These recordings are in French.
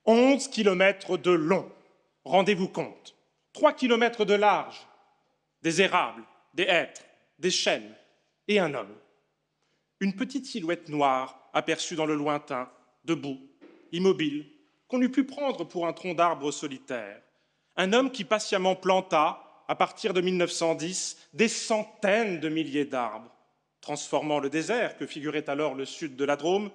11 kilomètres de long, rendez-vous compte, 3 kilomètres de large, des érables, des hêtres, des chênes et un homme. Une petite silhouette noire aperçue dans le lointain, debout, immobile, qu'on eût pu prendre pour un tronc d'arbre solitaire. Un homme qui patiemment planta, à partir de 1910, des centaines de milliers d'arbres, transformant le désert que figurait alors le sud de la Drôme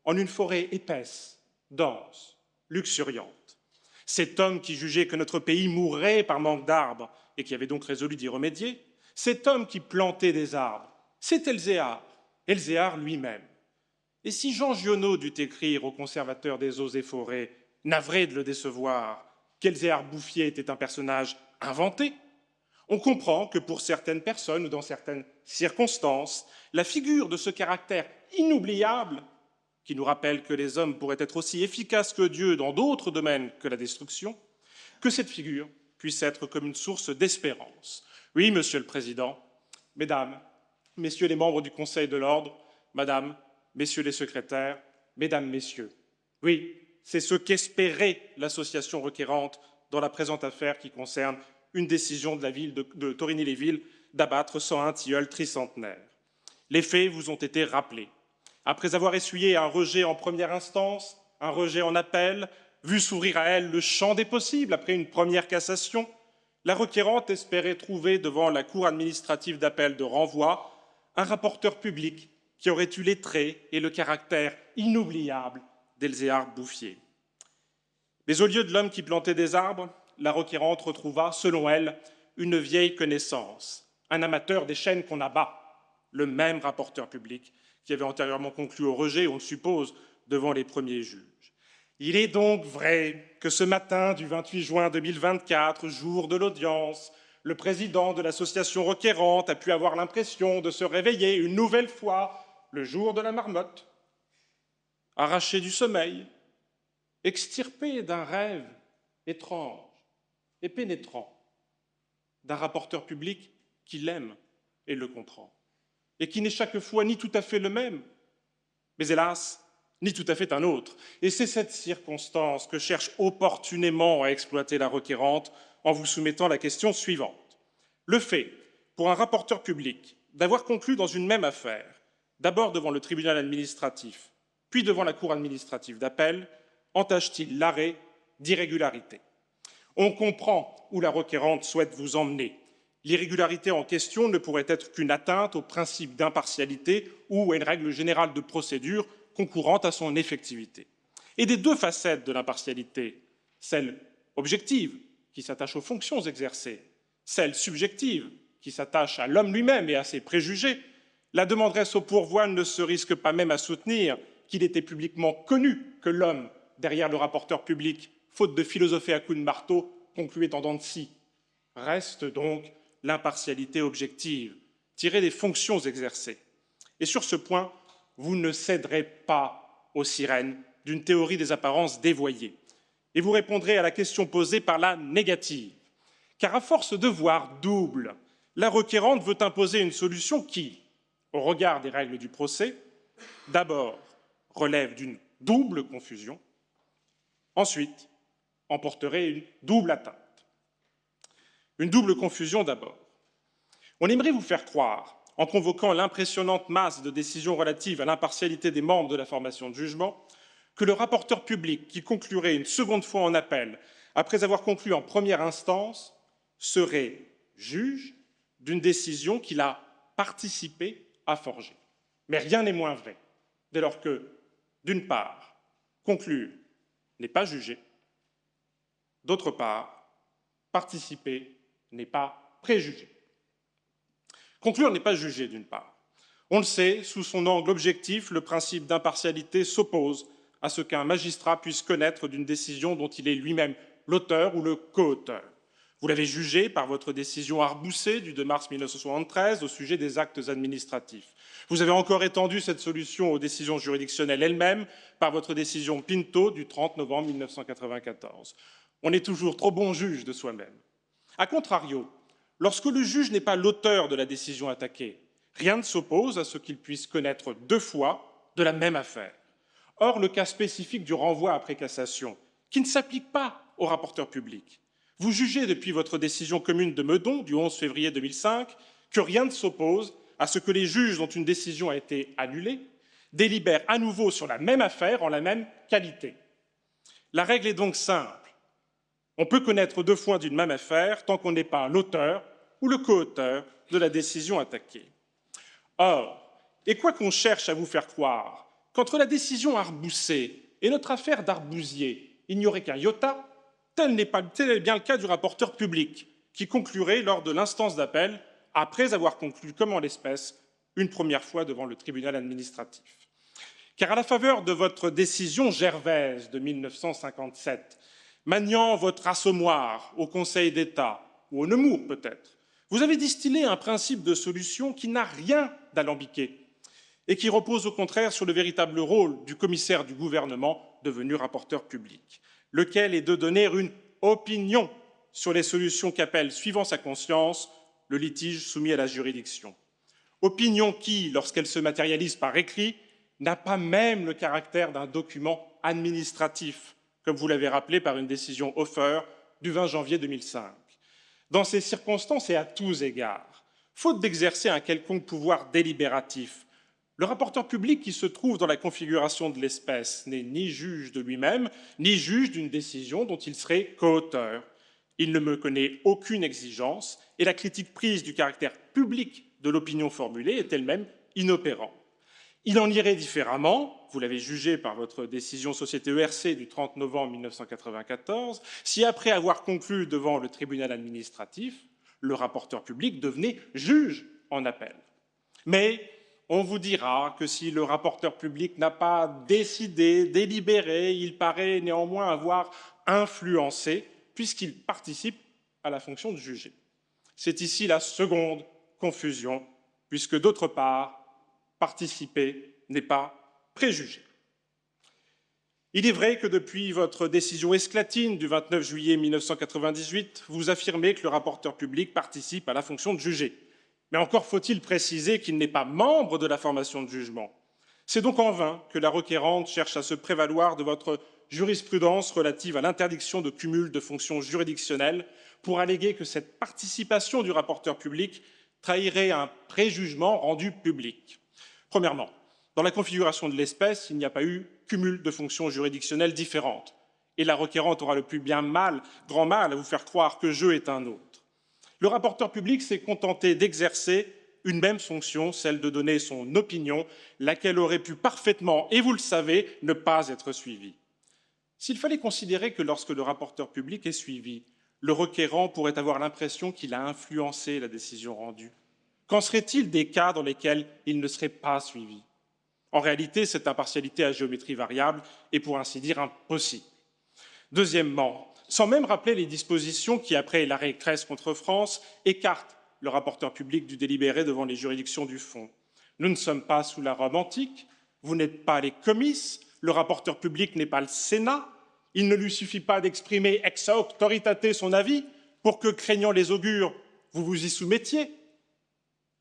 en une forêt épaisse, dense, luxuriante. Cet homme qui jugeait que notre pays mourrait par manque d'arbres et qui avait donc résolu d'y remédier, cet homme qui plantait des arbres, c'est Elzéar lui-même. Et si Jean Giono dut écrire au conservateur des eaux et forêts, navré de le décevoir, qu'Elzéar Bouffier était un personnage inventé, on comprend que pour certaines personnes ou dans certaines circonstances, la figure de ce caractère inoubliable, qui nous rappelle que les hommes pourraient être aussi efficaces que Dieu dans d'autres domaines que la destruction, que cette figure puisse être comme une source d'espérance. Oui, Monsieur le Président, Mesdames, Messieurs les membres du Conseil de l'Ordre, Madame, Messieurs les secrétaires, Mesdames, Messieurs, oui, c'est ce qu'espérait l'association requérante dans la présente affaire qui concerne une décision de la ville de Torigny-les-Villes d'abattre 101 tilleuls tricentenaires. Les faits vous ont été rappelés. Après avoir essuyé un rejet en première instance, un rejet en appel, vu s'ouvrir à elle le champ des possibles après une première cassation, la requérante espérait trouver devant la Cour administrative d'appel de renvoi un rapporteur public qui aurait eu les traits et le caractère inoubliable d'Elzéar Bouffier. Mais au lieu de l'homme qui plantait des arbres, la requérante retrouva, selon elle, une vieille connaissance, un amateur des chênes qu'on abat, le même rapporteur public qui avait antérieurement conclu au rejet, on le suppose, devant les premiers juges. Il est donc vrai que ce matin du 28 juin 2024, jour de l'audience, le président de l'association requérante a pu avoir l'impression de se réveiller une nouvelle fois le jour de la marmotte, arraché du sommeil, extirpé d'un rêve étrange et pénétrant, d'un rapporteur public qui l'aime et le comprend, et qui n'est chaque fois ni tout à fait le même, mais hélas, ni tout à fait un autre. Et c'est cette circonstance que cherche opportunément à exploiter la requérante en vous soumettant la question suivante. Le fait, pour un rapporteur public, d'avoir conclu dans une même affaire, d'abord devant le tribunal administratif, puis devant la cour administrative d'appel, entache-t-il l'arrêt d'irrégularité? On comprend où la requérante souhaite vous emmener. L'irrégularité en question ne pourrait être qu'une atteinte au principe d'impartialité ou à une règle générale de procédure concourant à son effectivité. Et des deux facettes de l'impartialité, celle objective, qui s'attache aux fonctions exercées, celle subjective, qui s'attache à l'homme lui-même et à ses préjugés, la demanderesse au pourvoi ne se risque pas même à soutenir qu'il était publiquement connu que l'homme, derrière le rapporteur public, faute de philosopher à coups de marteau, concluait en dents de scie. Reste donc l'impartialité objective, tirée des fonctions exercées. Et sur ce point, vous ne céderez pas aux sirènes d'une théorie des apparences dévoyées. Et vous répondrez à la question posée par la négative. Car à force de voir double, la requérante veut imposer une solution qui, au regard des règles du procès, d'abord relève d'une double confusion, ensuite emporterait une double atteinte. Une double confusion d'abord. On aimerait vous faire croire, en convoquant l'impressionnante masse de décisions relatives à l'impartialité des membres de la formation de jugement, que le rapporteur public qui conclurait une seconde fois en appel, après avoir conclu en première instance, serait juge d'une décision qu'il a participé à forger. Mais rien n'est moins vrai, dès lors que, d'une part, conclure n'est pas juger, d'autre part, participer n'est pas préjuger. Conclure n'est pas juger, d'une part. On le sait, sous son angle objectif, le principe d'impartialité s'oppose à ce qu'un magistrat puisse connaître d'une décision dont il est lui-même l'auteur ou le co-auteur. Vous l'avez jugé par votre décision Arboussé du 2 mars 1973 au sujet des actes administratifs. Vous avez encore étendu cette solution aux décisions juridictionnelles elles-mêmes par votre décision Pinto du 30 novembre 1994. On est toujours trop bon juge de soi-même. A contrario, lorsque le juge n'est pas l'auteur de la décision attaquée, rien ne s'oppose à ce qu'il puisse connaître deux fois de la même affaire. Or, le cas spécifique du renvoi après cassation, qui ne s'applique pas au rapporteur public. Vous jugez depuis votre décision commune de Meudon du 11 février 2005 que rien ne s'oppose à ce que les juges dont une décision a été annulée délibèrent à nouveau sur la même affaire en la même qualité. La règle est donc simple. On peut connaître deux fois d'une même affaire tant qu'on n'est pas l'auteur ou le co-auteur de la décision attaquée. Or, et quoi qu'on cherche à vous faire croire, qu'entre la décision Arboussé et notre affaire d'Arbousier, il n'y aurait qu'un iota, tel est bien le cas du rapporteur public, qui conclurait lors de l'instance d'appel, après avoir conclu, comme en l'espèce, une première fois devant le tribunal administratif. Car à la faveur de votre décision Gervaise de 1957, maniant votre assommoir au Conseil d'État, ou au Nemours peut-être, vous avez distillé un principe de solution qui n'a rien d'alambiqué et qui repose au contraire sur le véritable rôle du commissaire du gouvernement devenu rapporteur public, lequel est de donner une opinion sur les solutions qu'appelle, suivant sa conscience, le litige soumis à la juridiction. Opinion qui, lorsqu'elle se matérialise par écrit, n'a pas même le caractère d'un document administratif, comme vous l'avez rappelé par une décision Hofer du 20 janvier 2005. Dans ces circonstances et à tous égards, faute d'exercer un quelconque pouvoir délibératif, le rapporteur public qui se trouve dans la configuration de l'espèce n'est ni juge de lui-même, ni juge d'une décision dont il serait co-auteur. Il ne me connaît aucune exigence et la critique prise du caractère public de l'opinion formulée est elle-même inopérante. Il en irait différemment, vous l'avez jugé par votre décision Société ERC du 30 novembre 1994, si après avoir conclu devant le tribunal administratif, le rapporteur public devenait juge en appel. Mais on vous dira que si le rapporteur public n'a pas décidé, délibéré, il paraît néanmoins avoir influencé, puisqu'il participe à la fonction de juger. C'est ici la seconde confusion, puisque d'autre part, participer n'est pas préjuger. Il est vrai que depuis votre décision esclatine du 29 juillet 1998, vous affirmez que le rapporteur public participe à la fonction de juger. Mais encore faut-il préciser qu'il n'est pas membre de la formation de jugement. C'est donc en vain que la requérante cherche à se prévaloir de votre jurisprudence relative à l'interdiction de cumul de fonctions juridictionnelles pour alléguer que cette participation du rapporteur public trahirait un préjugement rendu public. Premièrement, dans la configuration de l'espèce, il n'y a pas eu cumul de fonctions juridictionnelles différentes, et la requérante aura le plus grand mal à vous faire croire que jeu est un autre. Le rapporteur public s'est contenté d'exercer une même fonction, celle de donner son opinion, laquelle aurait pu parfaitement, et vous le savez, ne pas être suivie. S'il fallait considérer que lorsque le rapporteur public est suivi, le requérant pourrait avoir l'impression qu'il a influencé la décision rendue, qu'en serait-il des cas dans lesquels il ne serait pas suivi? En réalité, cette impartialité à géométrie variable est pour ainsi dire impossible. Deuxièmement, sans même rappeler les dispositions qui, après l'arrêt Cress contre France, écartent le rapporteur public du délibéré devant les juridictions du fond. Nous ne sommes pas sous la Rome antique, vous n'êtes pas les comices, le rapporteur public n'est pas le Sénat, il ne lui suffit pas d'exprimer ex auctoritate son avis pour que, craignant les augures, vous vous y soumettiez.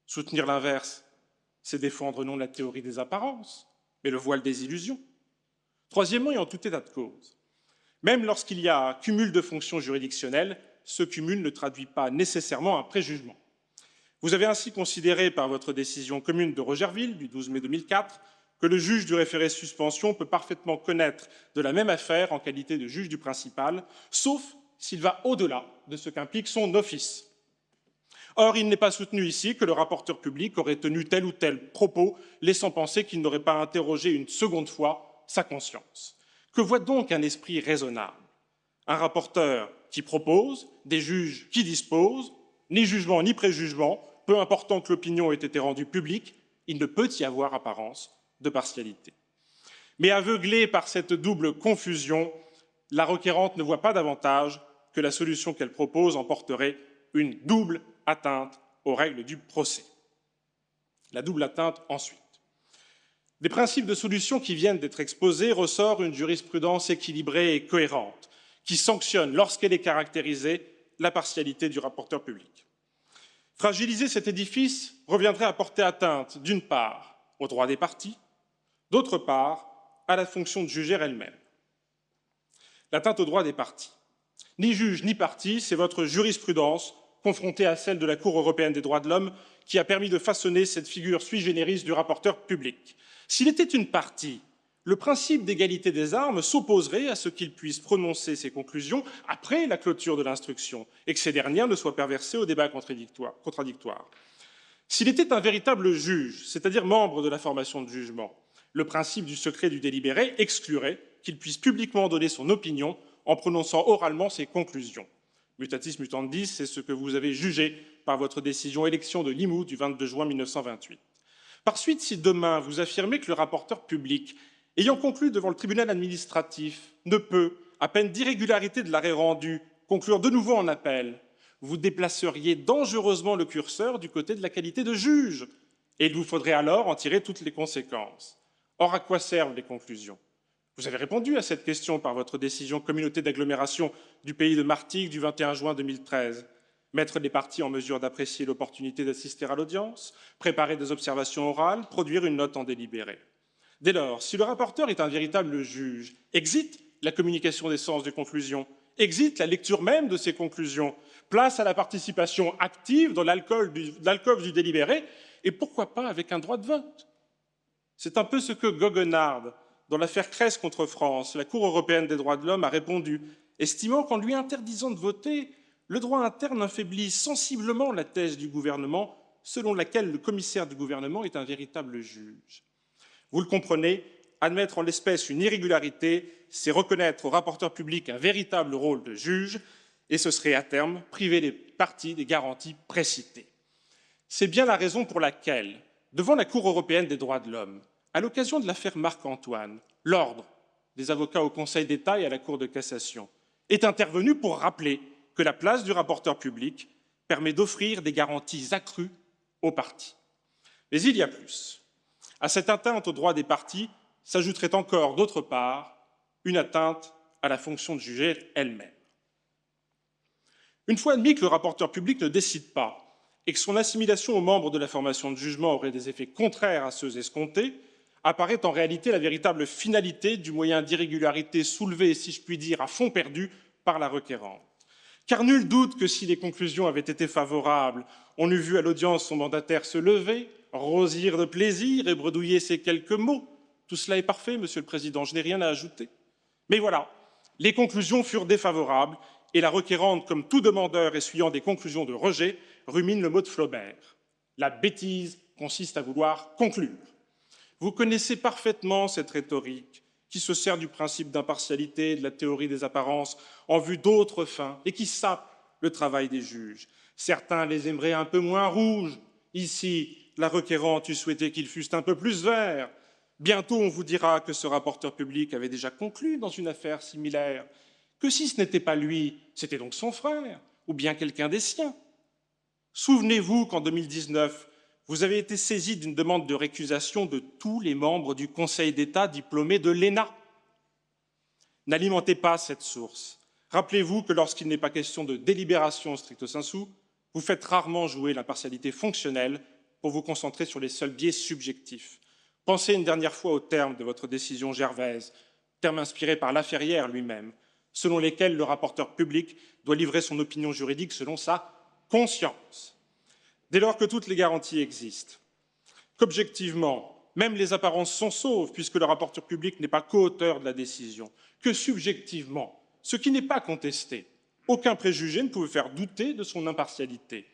Soutenir l'inverse, c'est défendre non la théorie des apparences, mais le voile des illusions. Troisièmement, et en tout état de cause, même lorsqu'il y a cumul de fonctions juridictionnelles, ce cumul ne traduit pas nécessairement un préjugement. Vous avez ainsi considéré par votre décision commune de Rogerville du 12 mai 2004 que le juge du référé suspension peut parfaitement connaître de la même affaire en qualité de juge du principal, sauf s'il va au-delà de ce qu'implique son office. Or, il n'est pas soutenu ici que le rapporteur public aurait tenu tel ou tel propos, laissant penser qu'il n'aurait pas interrogé une seconde fois sa conscience. Que voit donc un esprit raisonnable? Un rapporteur qui propose, des juges qui disposent, ni jugement ni préjugement, peu important que l'opinion ait été rendue publique, il ne peut y avoir apparence de partialité. Mais aveuglée par cette double confusion, la requérante ne voit pas davantage que la solution qu'elle propose emporterait une double atteinte aux règles du procès. La double atteinte ensuite. Des principes de solution qui viennent d'être exposés ressort une jurisprudence équilibrée et cohérente qui sanctionne, lorsqu'elle est caractérisée, la partialité du rapporteur public. Fragiliser cet édifice reviendrait à porter atteinte, d'une part, aux droits des parties, d'autre part, à la fonction de juger elle-même. l'atteinte aux droits des parties. Ni juge ni partie, c'est votre jurisprudence, confrontée à celle de la Cour européenne des droits de l'homme, qui a permis de façonner cette figure sui generis du rapporteur public. S'il était une partie, le principe d'égalité des armes s'opposerait à ce qu'il puisse prononcer ses conclusions après la clôture de l'instruction et que ces dernières ne soient perversées au débat contradictoire. S'il était un véritable juge, c'est-à-dire membre de la formation de jugement, le principe du secret du délibéré exclurait qu'il puisse publiquement donner son opinion en prononçant oralement ses conclusions. Mutatis mutandis, c'est ce que vous avez jugé par votre décision élection de Limoux du 22 juin 1928. Par suite, si demain vous affirmez que le rapporteur public, ayant conclu devant le tribunal administratif, ne peut, à peine d'irrégularité de l'arrêt rendu, conclure de nouveau en appel, vous déplaceriez dangereusement le curseur du côté de la qualité de juge, et il vous faudrait alors en tirer toutes les conséquences. Or, à quoi servent les conclusions? Vous avez répondu à cette question par votre décision communauté d'agglomération du pays de Martigues du 21 juin 2013. Mettre les parties en mesure d'apprécier l'opportunité d'assister à l'audience, préparer des observations orales, produire une note en délibéré. Dès lors, si le rapporteur est un véritable juge, exit la communication des sens des conclusions, exit la lecture même de ces conclusions, place à la participation active dans l'alcôve du délibéré, et pourquoi pas avec un droit de vote. C'est un peu ce que Goguenard, dans l'affaire Cress contre France, la Cour européenne des droits de l'homme a répondu, estimant qu'en lui interdisant de voter, le droit interne affaiblit sensiblement la thèse du gouvernement, selon laquelle le commissaire du gouvernement est un véritable juge. Vous le comprenez, admettre en l'espèce une irrégularité, c'est reconnaître au rapporteur public un véritable rôle de juge, et ce serait à terme priver les parties des garanties précitées. C'est bien la raison pour laquelle, devant la Cour européenne des droits de l'homme, à l'occasion de l'affaire Marc-Antoine, l'ordre des avocats au Conseil d'État et à la Cour de cassation est intervenu pour rappeler que la place du rapporteur public permet d'offrir des garanties accrues aux parties. Mais il y a plus. À cette atteinte aux droits des parties s'ajouterait encore, d'autre part, une atteinte à la fonction de juger elle-même. Une fois admis que le rapporteur public ne décide pas et que son assimilation aux membres de la formation de jugement aurait des effets contraires à ceux escomptés, apparaît en réalité la véritable finalité du moyen d'irrégularité soulevé, si je puis dire, à fond perdu par la requérante. Car nul doute que si les conclusions avaient été favorables, on eût vu à l'audience son mandataire se lever, rosir de plaisir et bredouiller ces quelques mots. Tout cela est parfait, Monsieur le Président, je n'ai rien à ajouter. Mais voilà, les conclusions furent défavorables et la requérante, comme tout demandeur essuyant des conclusions de rejet, rumine le mot de Flaubert. La bêtise consiste à vouloir conclure. Vous connaissez parfaitement cette rhétorique qui se sert du principe d'impartialité et de la théorie des apparences en vue d'autres fins et qui sape le travail des juges. Certains les aimeraient un peu moins rouges. Ici, la requérante eût souhaité qu'ils fussent un peu plus verts. Bientôt, on vous dira que ce rapporteur public avait déjà conclu dans une affaire similaire, que si ce n'était pas lui, c'était donc son frère, ou bien quelqu'un des siens. Souvenez-vous qu'en 2019, vous avez été saisi d'une demande de récusation de tous les membres du Conseil d'État diplômés de l'ENA. N'alimentez pas cette source. Rappelez-vous que lorsqu'il n'est pas question de délibération stricto sensu, vous faites rarement jouer l'impartialité fonctionnelle pour vous concentrer sur les seuls biais subjectifs. Pensez une dernière fois au terme de votre décision Gervaise, terme inspiré par Laferrière lui-même, selon lesquels le rapporteur public doit livrer son opinion juridique selon sa conscience. Dès lors que toutes les garanties existent, qu'objectivement, même les apparences sont sauves puisque le rapporteur public n'est pas coauteur de la décision, que subjectivement, ce qui n'est pas contesté, aucun préjugé ne pouvait faire douter de son impartialité.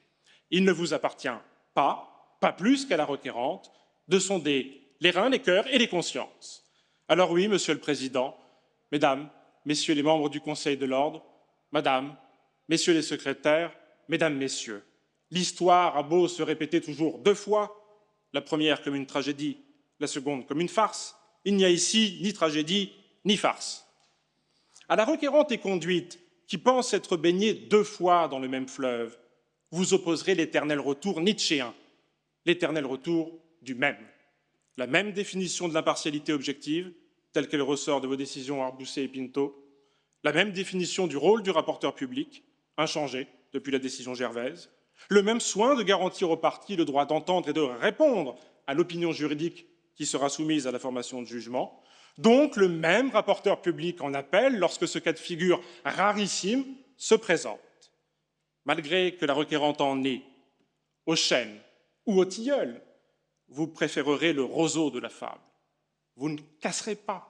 Il ne vous appartient pas plus qu'à la requérante, de sonder les reins, les cœurs et les consciences. Alors oui, Monsieur le Président, Mesdames, Messieurs les membres du Conseil de l'Ordre, Madame, Messieurs les secrétaires, Mesdames, Messieurs, l'histoire a beau se répéter toujours deux fois, la première comme une tragédie, la seconde comme une farce, il n'y a ici ni tragédie ni farce. À la requérante et conduite qui pense être baignée deux fois dans le même fleuve, vous opposerez l'éternel retour nietzschéen, l'éternel retour du même. La même définition de l'impartialité objective, telle qu'elle ressort de vos décisions Arbousset et Pinto, la même définition du rôle du rapporteur public, inchangé depuis la décision Gervaise, le même soin de garantir aux parties le droit d'entendre et de répondre à l'opinion juridique qui sera soumise à la formation de jugement, donc le même rapporteur public en appel lorsque ce cas de figure rarissime se présente. Malgré que la requérante en ait, au chêne ou au tilleul, vous préférerez le roseau de la fable. Vous ne casserez pas,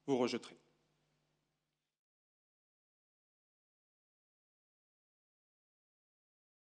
vous rejetterez.